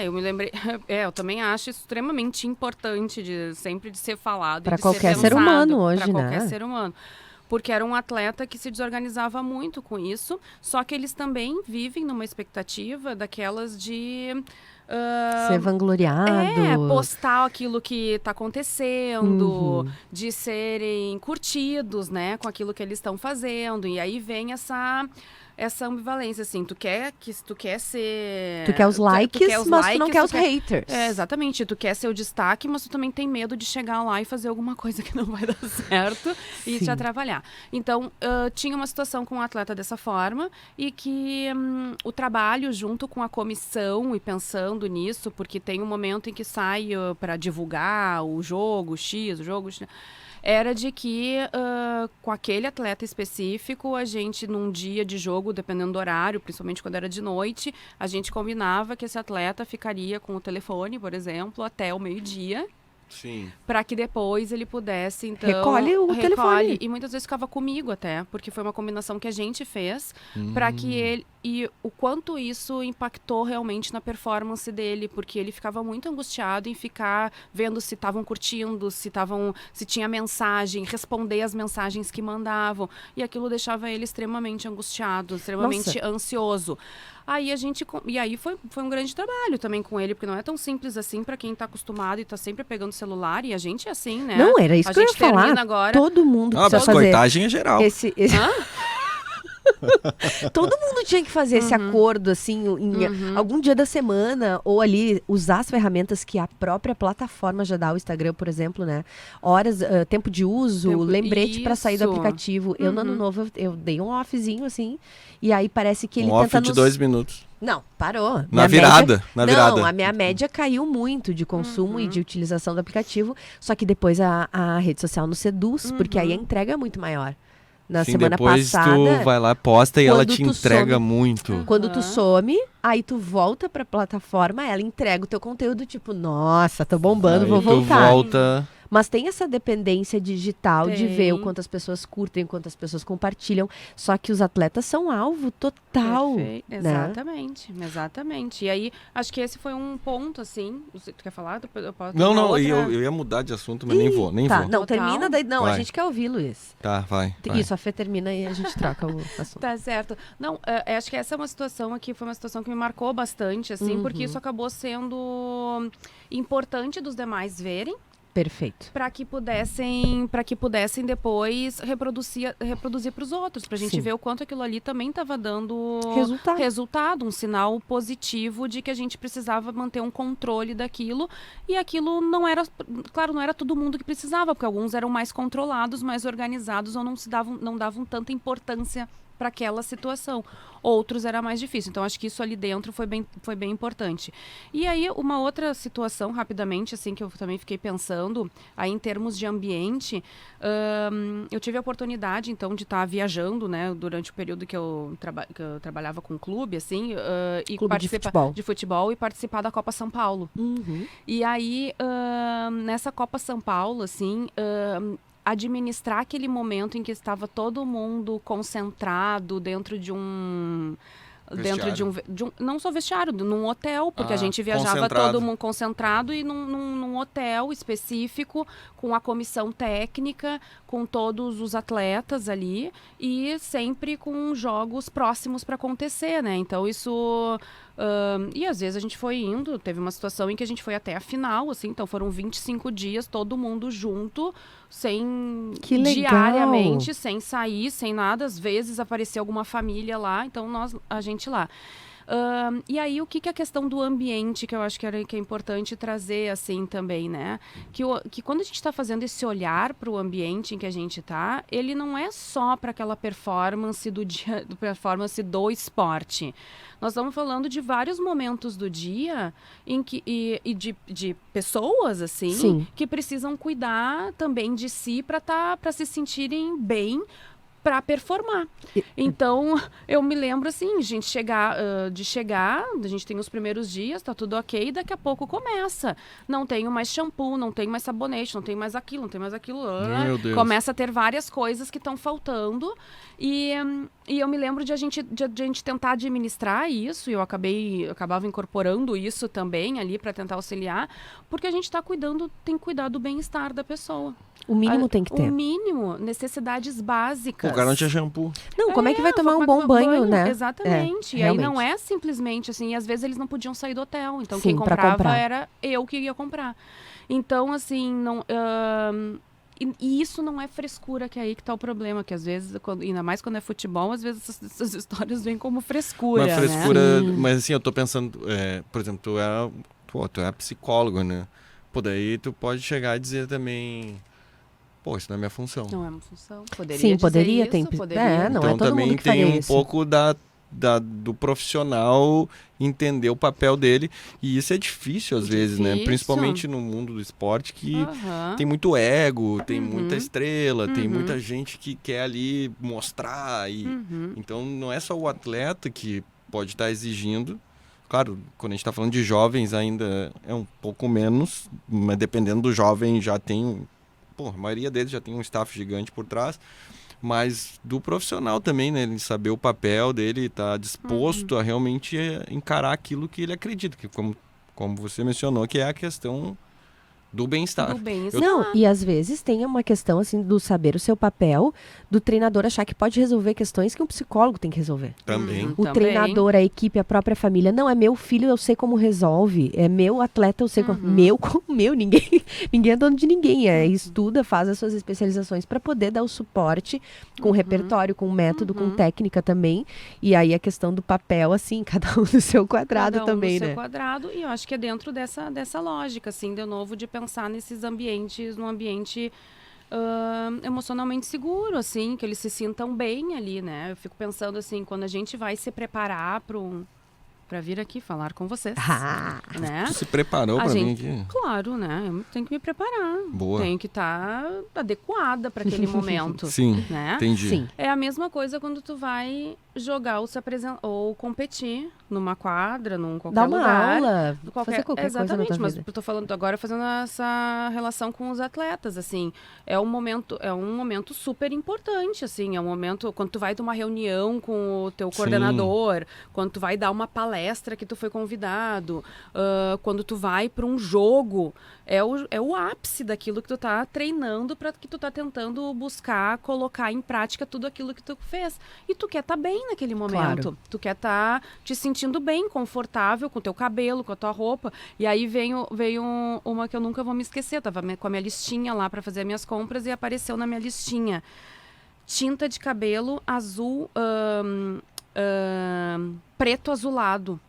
Speaker 3: Eu me lembrei... eu também acho extremamente importante sempre de ser falado.
Speaker 2: Para qualquer ser humano hoje, né?
Speaker 3: Para qualquer ser humano. Porque era um atleta que se desorganizava muito com isso, só que eles também vivem numa expectativa daquelas de...
Speaker 2: ser vangloriado.
Speaker 3: Postar aquilo que está acontecendo, de serem curtidos, né, com aquilo que eles estão fazendo. E aí vem essa ambivalência, assim, tu quer ser...
Speaker 2: Tu quer os likes, mas tu não quer os haters.
Speaker 3: Exatamente, tu quer ser o destaque, mas tu também tem medo de chegar lá e fazer alguma coisa que não vai dar certo e te atrapalhar. Então, tinha uma situação com um atleta dessa forma e que o trabalho junto com a comissão e pensando nisso, porque tem um momento em que sai para divulgar o jogo X, era de que com aquele atleta específico, a gente, num dia de jogo, dependendo do horário, principalmente quando era de noite, a gente combinava que esse atleta ficaria com o telefone, por exemplo, até o meio-dia.
Speaker 1: Sim.
Speaker 3: Para que depois ele pudesse, então...
Speaker 2: Recolhe o telefone.
Speaker 3: E muitas vezes ficava comigo até, porque foi uma combinação que a gente fez para que ele... E o quanto isso impactou realmente na performance dele, porque ele ficava muito angustiado em ficar vendo se estavam curtindo, se tinha mensagem, responder as mensagens que mandavam. E aquilo deixava ele extremamente angustiado, extremamente ansioso. Aí foi um grande trabalho também com ele, porque não é tão simples assim para quem tá acostumado e tá sempre pegando o celular, e a gente é assim, né?
Speaker 2: Não, era isso que eu ia falar.
Speaker 3: Agora...
Speaker 2: Todo mundo
Speaker 1: precisa fazer. Biscoitagem é geral.
Speaker 2: Todo mundo tinha que fazer esse acordo, assim, em algum dia da semana, ou ali usar as ferramentas que a própria plataforma já dá, o Instagram, por exemplo, né? Horas, tempo de uso, lembrete para sair do aplicativo. Eu, no ano novo, eu dei um offzinho, assim, e aí parece que ele
Speaker 1: tenta off de 2 minutos.
Speaker 2: Não, parou.
Speaker 1: Na virada.
Speaker 2: Não, a minha média caiu muito de consumo e de utilização do aplicativo, só que depois a rede social nos seduz, porque aí a entrega é muito maior. Na semana passada,
Speaker 1: depois tu vai lá, posta e ela te entrega muito.
Speaker 2: Quando tu some, aí tu volta pra plataforma, ela entrega o teu conteúdo, tipo, nossa, tô bombando,
Speaker 1: aí
Speaker 2: vou voltar.
Speaker 1: Tu volta...
Speaker 2: Mas tem essa dependência digital de ver o quanto as pessoas curtem, o quanto as pessoas compartilham. Só que os atletas são alvo total. Né?
Speaker 3: Exatamente. E aí, acho que esse foi um ponto, assim. Tu quer falar?
Speaker 1: Não, eu ia mudar de assunto, mas nem vou.
Speaker 2: Não, termina daí. Não, a gente quer ouvir, Luiz.
Speaker 1: Tá, vai.
Speaker 2: Isso, a Fê termina e a gente troca o assunto.
Speaker 3: Tá certo. Não, acho que essa é uma situação aqui, foi uma situação que me marcou bastante, assim, porque isso acabou sendo importante dos demais verem.
Speaker 2: Perfeito.
Speaker 3: Para que pudessem depois reproduzir para os outros, para a gente ver o quanto aquilo ali também estava dando resultado, um sinal positivo de que a gente precisava manter um controle daquilo, e aquilo não era todo mundo que precisava, porque alguns eram mais controlados, mais organizados, ou não davam tanta importância para aquela situação. Outros era mais difícil. Então, acho que isso ali dentro foi bem importante. E aí, uma outra situação, rapidamente, assim, que eu também fiquei pensando, aí em termos de ambiente, eu tive a oportunidade, então, de estar viajando, né, durante o período que eu trabalhava com o clube, assim, e
Speaker 2: clube
Speaker 3: de futebol e participar da Copa São Paulo. E aí, nessa Copa São Paulo, assim... administrar aquele momento em que estava todo mundo concentrado dentro de um não só vestiário, num hotel, porque a gente viajava todo mundo concentrado e num hotel específico, com a comissão técnica, com todos os atletas ali, e sempre com jogos próximos para acontecer, né? Então isso... e às vezes a gente foi indo, teve uma situação em que a gente foi até a final, assim, então foram 25 dias, todo mundo junto, diariamente, sem sair, sem nada. Às vezes aparecia alguma família lá, então a gente lá. E aí, o que é a questão do ambiente, que eu acho que é importante trazer, assim, também, né? Que quando a gente está fazendo esse olhar para o ambiente em que a gente está, ele não é só para aquela performance performance do esporte. Nós estamos falando de vários momentos do dia em que, de pessoas, assim, que precisam cuidar também de si para se sentirem bem, para performar. Então, eu me lembro, assim, a gente a gente tem os primeiros dias, tá tudo ok, daqui a pouco começa. Não tenho mais shampoo, não tenho mais sabonete, não tenho mais aquilo, não tenho mais aquilo.
Speaker 1: Meu Deus.
Speaker 3: Começa a ter várias coisas que estão faltando. E eu me lembro de a gente tentar administrar isso, e eu acabava incorporando isso também ali para tentar auxiliar, porque a gente tem que cuidar do bem-estar da pessoa.
Speaker 2: O mínimo tem que ter.
Speaker 3: O mínimo, necessidades básicas.
Speaker 1: O cara não tinha shampoo.
Speaker 2: Não, como é que vai tomar um bom banho, né?
Speaker 3: Exatamente. E aí não é simplesmente assim, e às vezes eles não podiam sair do hotel, então quem comprava era eu que ia comprar. Então, assim, não... E isso não é frescura, que é aí que tá o problema, que às vezes, ainda mais quando é futebol, às vezes essas histórias vêm como frescura,
Speaker 1: uma frescura,
Speaker 3: né?
Speaker 1: Mas assim, eu tô pensando, por exemplo, tu é psicólogo, né? Pô, daí tu pode chegar e dizer também... Pô, isso não é minha função.
Speaker 3: Não é uma função.
Speaker 2: Poderia.
Speaker 3: Poderia.
Speaker 2: Não
Speaker 1: então
Speaker 2: é todo
Speaker 1: também
Speaker 2: mundo que
Speaker 1: tem
Speaker 2: faria
Speaker 1: um
Speaker 2: isso.
Speaker 1: pouco da do profissional entender o papel dele, e isso é difícil às vezes, né? Principalmente no mundo do esporte, que tem muito ego, tem muita estrela, tem muita gente que quer ali mostrar, e então não é só o atleta que pode estar exigindo. Claro, quando a gente está falando de jovens ainda é um pouco menos, mas dependendo do jovem já tem, a maioria deles já tem um staff gigante por trás, mas do profissional também, né? Ele saber o papel dele, estar disposto a realmente encarar aquilo que ele acredita, que como você mencionou, que é a questão do bem-estar.
Speaker 2: Não, e às vezes tem uma questão assim do saber o seu papel, do treinador achar que pode resolver questões que um psicólogo tem que resolver.
Speaker 1: Também.
Speaker 2: O treinador, a equipe, a própria família, não é meu filho, eu sei como resolve, é meu atleta, eu sei como meu, ninguém é dono de ninguém, estuda, faz as suas especializações para poder dar o suporte com repertório, com método, com técnica também, e aí a questão do papel, assim, cada um do seu quadrado também, né?
Speaker 3: Seu quadrado, e eu acho que é dentro dessa lógica, assim, de novo, de pensar nesses ambientes, num ambiente emocionalmente seguro, assim, que eles se sintam bem ali, né? Eu fico pensando, assim, quando a gente vai se preparar para vir aqui falar com vocês, né?
Speaker 1: Tu se preparou para vir aqui?
Speaker 3: Claro, né? Eu tenho que me preparar.
Speaker 1: Boa.
Speaker 3: Tenho que estar adequada para aquele momento.
Speaker 1: Sim,
Speaker 3: né?
Speaker 1: Entendi.
Speaker 2: Sim.
Speaker 3: É a mesma coisa quando tu vai jogar ou competir numa quadra, qualquer
Speaker 2: Dá uma
Speaker 3: lugar.
Speaker 2: aula, fazer qualquer
Speaker 3: exatamente,
Speaker 2: coisa na tua
Speaker 3: mas
Speaker 2: vida.
Speaker 3: eu tô falando agora fazendo essa relação com os atletas, assim, é um momento super importante, assim, é um momento quando tu vai de uma reunião com o teu coordenador, quando tu vai dar uma palestra que tu foi convidado, quando tu vai para um jogo, é o ápice daquilo que tu tá treinando, para que tu tá tentando buscar colocar em prática tudo aquilo que tu fez, e tu quer estar bem naquele momento,
Speaker 2: Claro.
Speaker 3: tu quer estar te sentindo bem, confortável com o teu cabelo, com a tua roupa. E aí veio uma que eu nunca vou me esquecer. Eu tava com a minha listinha lá para fazer as minhas compras e apareceu na minha listinha tinta de cabelo azul, preto azulado.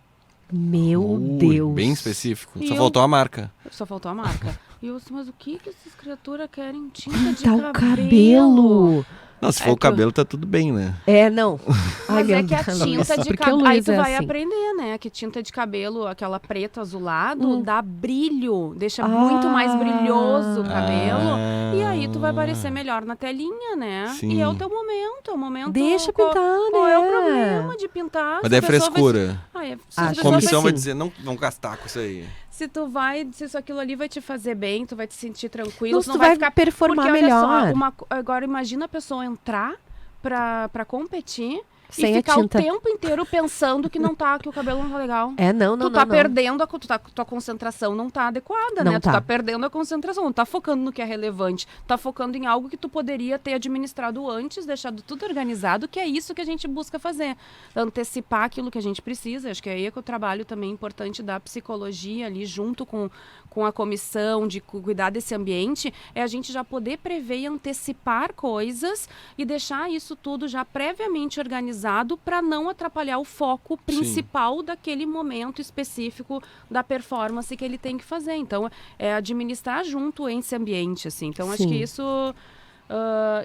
Speaker 2: Meu Deus.
Speaker 1: Bem específico.
Speaker 3: E
Speaker 1: Só faltou a marca.
Speaker 3: Só faltou a marca. E eu disse, mas o que essas criaturas querem tinta de
Speaker 2: Tá o cabelo.
Speaker 1: Não, se for o cabelo, tá tudo bem, né?
Speaker 2: Não. Ai,
Speaker 3: Mas
Speaker 2: meu
Speaker 3: é que a
Speaker 2: Deus,
Speaker 3: tinta de
Speaker 2: porque o
Speaker 3: cabelo. Aí
Speaker 2: Luiz
Speaker 3: tu
Speaker 2: é
Speaker 3: vai
Speaker 2: assim.
Speaker 3: aprender, né? Que tinta de cabelo, aquela preto azulado, dá brilho, deixa muito mais brilhoso o cabelo. E aí tu vai parecer melhor na telinha, né?
Speaker 1: Sim.
Speaker 3: E é o teu momento, é o momento.
Speaker 2: Deixa pintar,
Speaker 3: Qual
Speaker 2: né?
Speaker 3: é o problema de pintar?
Speaker 1: Mas daí é frescura.
Speaker 2: A
Speaker 1: A comissão vai
Speaker 2: sim.
Speaker 1: dizer, não gastar com isso aí.
Speaker 3: Se isso aquilo ali vai te fazer bem, tu vai te sentir tranquilo,
Speaker 2: Não,
Speaker 3: tu
Speaker 2: tu vai
Speaker 3: ficar
Speaker 2: performar
Speaker 3: porque, olha
Speaker 2: melhor.
Speaker 3: só, agora imagina a pessoa entrar pra competir
Speaker 2: Sem
Speaker 3: e
Speaker 2: a
Speaker 3: ficar
Speaker 2: tinta.
Speaker 3: o tempo inteiro pensando que que o cabelo não tá legal.
Speaker 2: Não,
Speaker 3: Tu tá perdendo, tua concentração não tá adequada,
Speaker 2: Não
Speaker 3: né?
Speaker 2: tá.
Speaker 3: Tu tá perdendo a concentração, não tá focando no que é relevante, tá focando em algo que tu poderia ter administrado antes, deixado tudo organizado, que é isso que a gente busca fazer. Antecipar aquilo que a gente precisa. Acho que aí é que o trabalho também importante da psicologia ali, junto com a comissão, de cuidar desse ambiente, é a gente já poder prever e antecipar coisas e deixar isso tudo já previamente organizado para não atrapalhar o foco principal daquele momento específico da performance que ele tem que fazer. Então, é administrar junto esse ambiente, assim. Então, acho que isso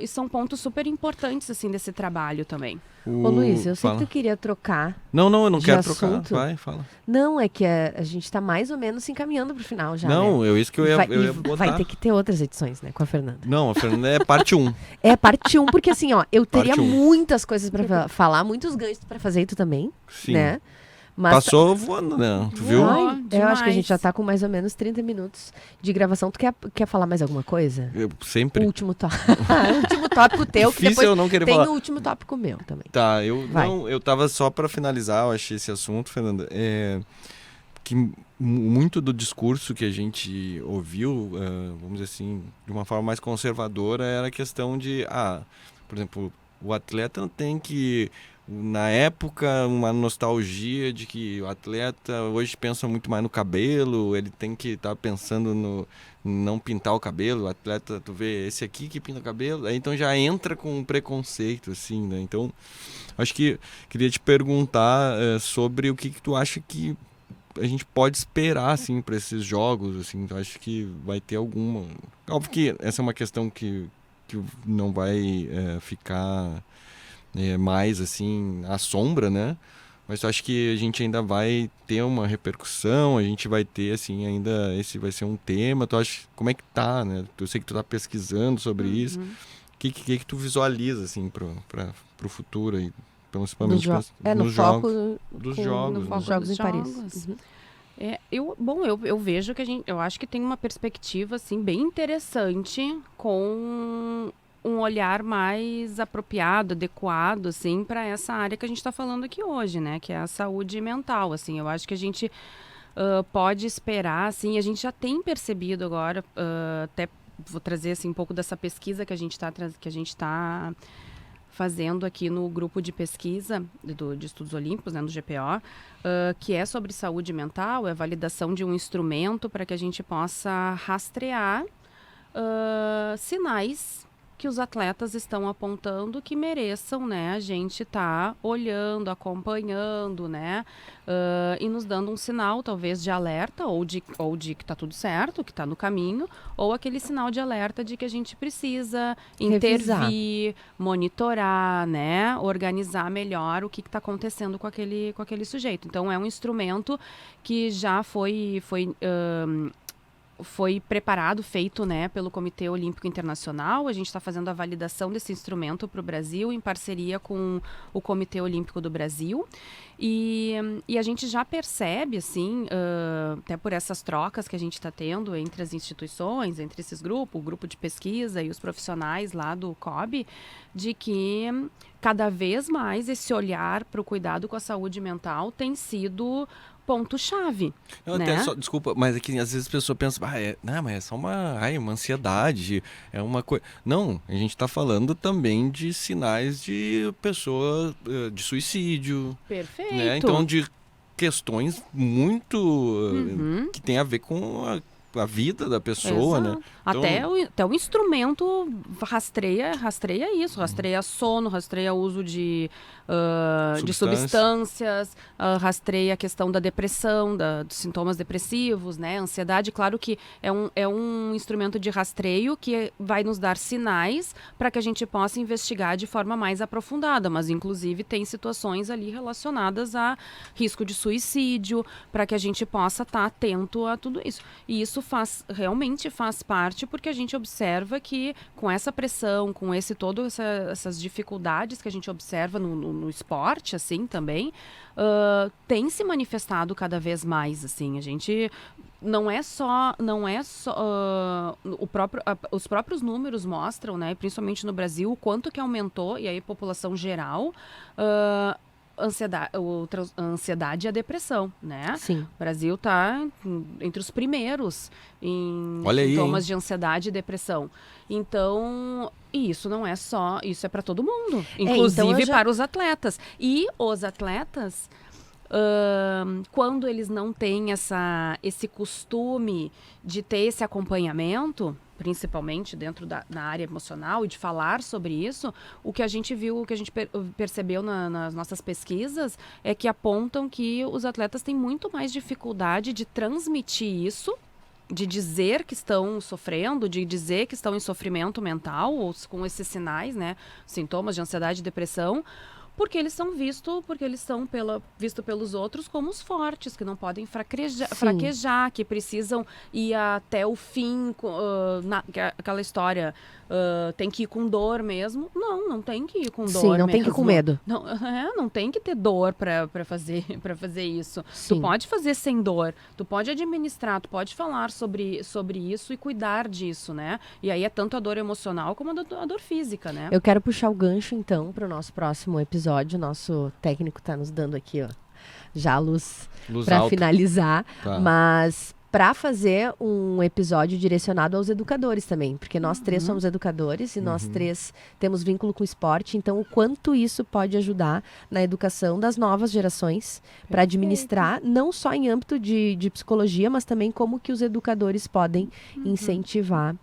Speaker 3: são pontos super importantes, assim, desse trabalho também.
Speaker 2: Ô Luiz, eu sei
Speaker 1: Fala.
Speaker 2: que tu queria trocar.
Speaker 1: Não, eu não
Speaker 2: de
Speaker 1: quero trocar.
Speaker 2: assunto.
Speaker 1: Vai, fala.
Speaker 2: Não, é que a gente tá mais ou menos se encaminhando pro final já,
Speaker 1: Não,
Speaker 2: né?
Speaker 1: isso que eu ia botar.
Speaker 2: Vai ter que ter outras edições, né, com a Fernanda.
Speaker 1: Não, a Fernanda é parte 1.
Speaker 2: É parte 1, porque assim, ó, eu teria
Speaker 1: Parte 1.
Speaker 2: muitas coisas pra falar, muitos ganhos pra fazer, e tu também,
Speaker 1: Sim.
Speaker 2: né? Mas
Speaker 1: Passou voando, né? Tu viu?
Speaker 3: Voou.
Speaker 2: Ai, eu acho que a gente já
Speaker 3: Demais.
Speaker 2: tá com mais ou menos 30 minutos de gravação. Tu quer falar mais alguma coisa?
Speaker 1: Eu
Speaker 2: O
Speaker 1: sempre.
Speaker 2: último tópico. O último tópico teu, que
Speaker 1: Difícil
Speaker 2: depois
Speaker 1: eu não querer
Speaker 2: tem
Speaker 1: falar.
Speaker 2: o último tópico meu também.
Speaker 1: Tá,
Speaker 2: Vai.
Speaker 1: eu tava só pra finalizar, eu achei esse assunto, Fernanda, que muito do discurso que a gente ouviu, vamos dizer assim, de uma forma mais conservadora, era a questão de, por exemplo, o atleta não tem que, na época, uma nostalgia de que o atleta hoje pensa muito mais no cabelo, ele tem que estar pensando no não pintar o cabelo, o atleta, tu vê, esse aqui que pinta o cabelo, aí então já entra com um preconceito, assim, né? Então, acho que queria te perguntar sobre o que tu acha que a gente pode esperar, assim, para esses jogos, assim, tu acha que vai ter alguma... Óbvio que essa é uma questão que não vai ficar mais assim à sombra, né? Mas eu acho que a gente ainda vai ter uma repercussão, a gente vai ter, assim, ainda esse vai ser um tema. Tu acha, como é que tá, né? Eu sei que tu tá pesquisando sobre isso. O que tu visualiza, assim, pro futuro aí? Principalmente
Speaker 2: no
Speaker 1: jogos.
Speaker 2: Foco
Speaker 1: Dos
Speaker 2: com,
Speaker 1: jogos.
Speaker 2: No foco jogos em Paris.
Speaker 3: Eu vejo que eu acho que tem uma perspectiva, assim, bem interessante com um olhar mais apropriado, adequado, assim, para essa área que a gente está falando aqui hoje, né? Que é a saúde mental, assim. Eu acho que a gente pode esperar, assim, a gente já tem percebido agora, até vou trazer, assim, um pouco dessa pesquisa que a gente está fazendo aqui no grupo de pesquisa de estudos olímpicos, né, no GPO, que é sobre saúde mental, é a validação de um instrumento para que a gente possa rastrear sinais que os atletas estão apontando que mereçam, né, a gente tá olhando, acompanhando, né, e nos dando um sinal, talvez, de alerta ou de que tá tudo certo, que tá no caminho, ou aquele sinal de alerta de que a gente precisa intervir, monitorar, né, organizar melhor o que está acontecendo com aquele sujeito. Então, é um instrumento que já foi preparado, feito, né, pelo Comitê Olímpico Internacional. A gente está fazendo a validação desse instrumento para o Brasil, em parceria com o Comitê Olímpico do Brasil. E a gente já percebe, assim, até por essas trocas que a gente está tendo entre as instituições, entre esses grupos, o grupo de pesquisa e os profissionais lá do COB, de que cada vez mais esse olhar para o cuidado com a saúde mental tem sido ponto-chave. Né?
Speaker 1: Desculpa, mas é que às vezes a pessoa pensa, mas é só uma ansiedade, é uma coisa. Não, a gente está falando também de sinais de pessoa, de suicídio.
Speaker 3: Perfeito.
Speaker 1: Né? Então, de questões muito que tem a ver com a vida da pessoa,
Speaker 3: Exato.
Speaker 1: Né? Então,
Speaker 3: até o instrumento rastreia isso, rastreia sono, rastreia uso de substâncias, rastreia a questão da depressão, dos sintomas depressivos, né? Ansiedade, claro que é um instrumento de rastreio que vai nos dar sinais para que a gente possa investigar de forma mais aprofundada, mas inclusive tem situações ali relacionadas a risco de suicídio, para que a gente possa estar atento a tudo isso. E isso realmente faz parte, porque a gente observa que com essa pressão, com essas dificuldades que a gente observa no esporte, assim, também, tem se manifestado cada vez mais, assim. A gente não é só os próprios números mostram, né, principalmente no Brasil, o quanto que aumentou, e aí a população geral, ansiedade e a depressão, né?
Speaker 2: Sim.
Speaker 3: O Brasil está entre os primeiros em sintomas de ansiedade e depressão. Então, isso não é só, isso é para todo mundo, inclusive para os atletas. E os atletas, quando eles não têm esse costume de ter esse acompanhamento, principalmente dentro na área emocional, e de falar sobre isso, o que a gente viu, o que a gente percebeu nas nossas pesquisas é que apontam que os atletas têm muito mais dificuldade de transmitir isso, de dizer que estão sofrendo, de dizer que estão em sofrimento mental, ou com esses sinais, né, sintomas de ansiedade e depressão, porque eles são vistos pelos outros como os fortes, que não podem fraquejar, que precisam ir até o fim, aquela história, tem que ir com dor mesmo. Não tem que ir com dor.
Speaker 2: Sim, não tem que ir com medo.
Speaker 3: Não tem que ter dor para fazer isso. Sim. Tu pode fazer sem dor, tu pode administrar, tu pode falar sobre isso e cuidar disso, né? E aí é tanto a dor emocional como a dor física, né?
Speaker 2: Eu quero puxar o gancho, então, para o nosso próximo episódio. Nosso técnico está nos dando aqui, ó, já a luz para finalizar, tá. Mas para fazer um episódio direcionado aos educadores também, porque nós três somos educadores e nós três temos vínculo com o esporte, então o quanto isso pode ajudar na educação das novas gerações para administrar, não só em âmbito de psicologia, mas também como que os educadores podem incentivar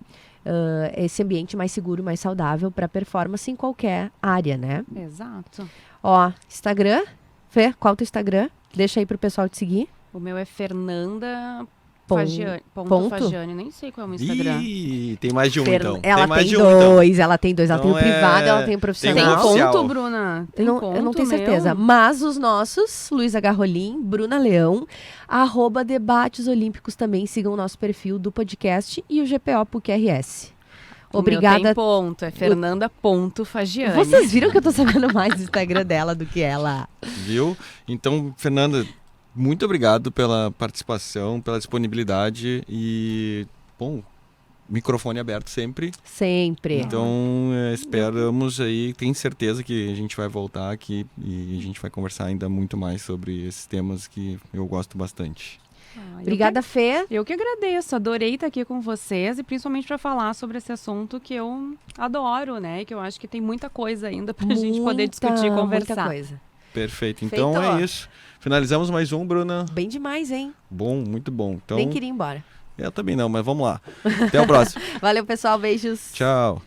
Speaker 2: esse ambiente mais seguro, mais saudável para performance em qualquer área, né?
Speaker 3: Exato.
Speaker 2: Ó, Instagram, Fê, qual é o teu Instagram? Deixa aí pro pessoal te seguir.
Speaker 3: O meu é Fernanda Ponto Fagiane, nem sei qual é o Instagram.
Speaker 1: Ih, tem mais de um, então.
Speaker 2: Ela
Speaker 1: tem mais
Speaker 2: tem
Speaker 1: de um, então.
Speaker 2: dois, ela tem dois. Ela tem o
Speaker 1: Então
Speaker 2: privado, ela tem o profissional.
Speaker 3: Tem
Speaker 1: oficial.
Speaker 3: ponto, Bruna? Tem
Speaker 2: eu
Speaker 3: ponto,
Speaker 2: não tenho certeza. Mas os nossos, Luísa Garrolim, Bruna Leão, @Debates Olímpicos também. Sigam o nosso perfil do podcast e o GPO PUC-RS. Obrigada.
Speaker 3: Tem ponto, é Fernanda.Fagiane.
Speaker 2: Vocês viram que eu tô sabendo mais do Instagram dela do que ela.
Speaker 1: Viu? Então, Fernanda, muito obrigado pela participação, pela disponibilidade e, bom, microfone aberto sempre.
Speaker 2: Sempre.
Speaker 1: Então, esperamos aí, tenho certeza que a gente vai voltar aqui e a gente vai conversar ainda muito mais sobre esses temas que eu gosto bastante.
Speaker 2: Obrigada, Fê.
Speaker 3: Eu que agradeço, adorei estar aqui com vocês e principalmente para falar sobre esse assunto que eu adoro, né? E que eu acho que tem muita coisa ainda pra gente poder discutir e conversar.
Speaker 2: Muita coisa.
Speaker 1: Perfeito, então
Speaker 2: Feito.
Speaker 1: é isso. Finalizamos mais um, Bruna.
Speaker 2: Bem demais, hein?
Speaker 1: Bom, muito bom. Então,
Speaker 2: Nem queria ir embora.
Speaker 1: eu também não, mas vamos lá. Até o próximo.
Speaker 2: Valeu, pessoal. Beijos.
Speaker 1: Tchau.